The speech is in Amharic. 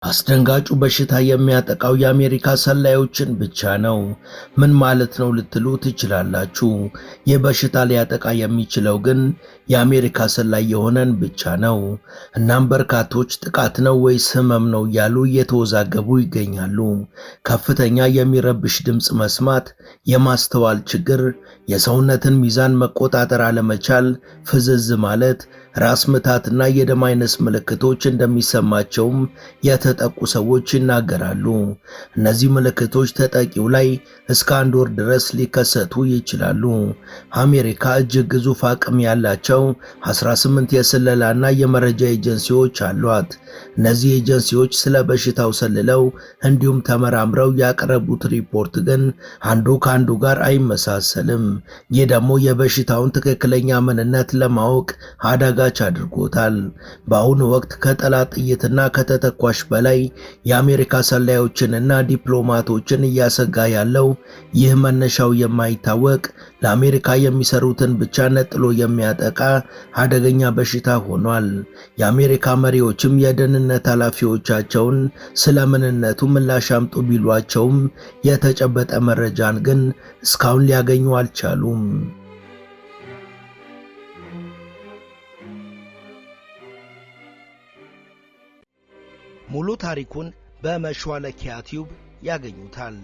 አስደንጋጩ በሽታ የሚያጠቃው የአሜሪካ ሰላዮችን ብቻ ነው። ምን ማለት ነው ልትሉ ትችላላችሁ። ይህ በሽታ ሊያጠቃ የሚችለው ግን የአሜሪካ ሰላይ የሆነን ብቻ ነው። እናም በርካቶች ጥቃት ነው ወይስ ህመም ነው እያሉ እየተወዛገቡ ይገኛሉ። ከፍተኛ የሚረብሽ ድምፅ መስማት፣ የማስተዋል ችግር፣ የሰውነትን ሚዛን መቆጣጠር አለመቻል፣ ፍዝዝ ማለት፣ ራስ ምታትና የደም አይነስ ምልክቶች እንደሚሰማቸውም የተጠቁ ሰዎች ይናገራሉ። እነዚህ ምልክቶች ተጠቂው ላይ እስከ 1 ወር ድረስ ሊከሰቱ ይችላሉ። አሜሪካ እጅግ ግዙፍ አቅም ያላቸው 18 የስለላና የመረጃ ኤጀንሲዎች አሏት። እነዚህ ኤጀንሲዎች ስለ በሽታው ሰልለው እንዲሁም ተመራምረው ያቀረቡት ሪፖርት ግን አንዱ ከአንዱ ጋር አይመሳሰልም። ይህ ደግሞ የበሽታውን ትክክለኛ ምንነት ለማወቅ አዳጋች አድርጎታል። በአሁኑ ወቅት ከጠላት ጥይትና ከተተኳሽ በላይ የአሜሪካ ሰላዮችንና ዲፕሎማቶችን እያሰጋ ያለው ይህ መነሻው የማይታወቅ ለአሜሪካ የሚሰሩትን ብቻ ነጥሎ የሚያጠቃ አደገኛ በሽታ ሆኗል። የአሜሪካ መሪዎችም የደህንነት ኃላፊዎቻቸውን ስለ ምንነቱ ምላሽ አምጡ ቢሏቸውም የተጨበጠ መረጃን ግን እስካሁን ሊያገኙ አልቻሉም። ሙሉ ታሪኩን በመሿለኪያ ቲዩብ ያገኙታል።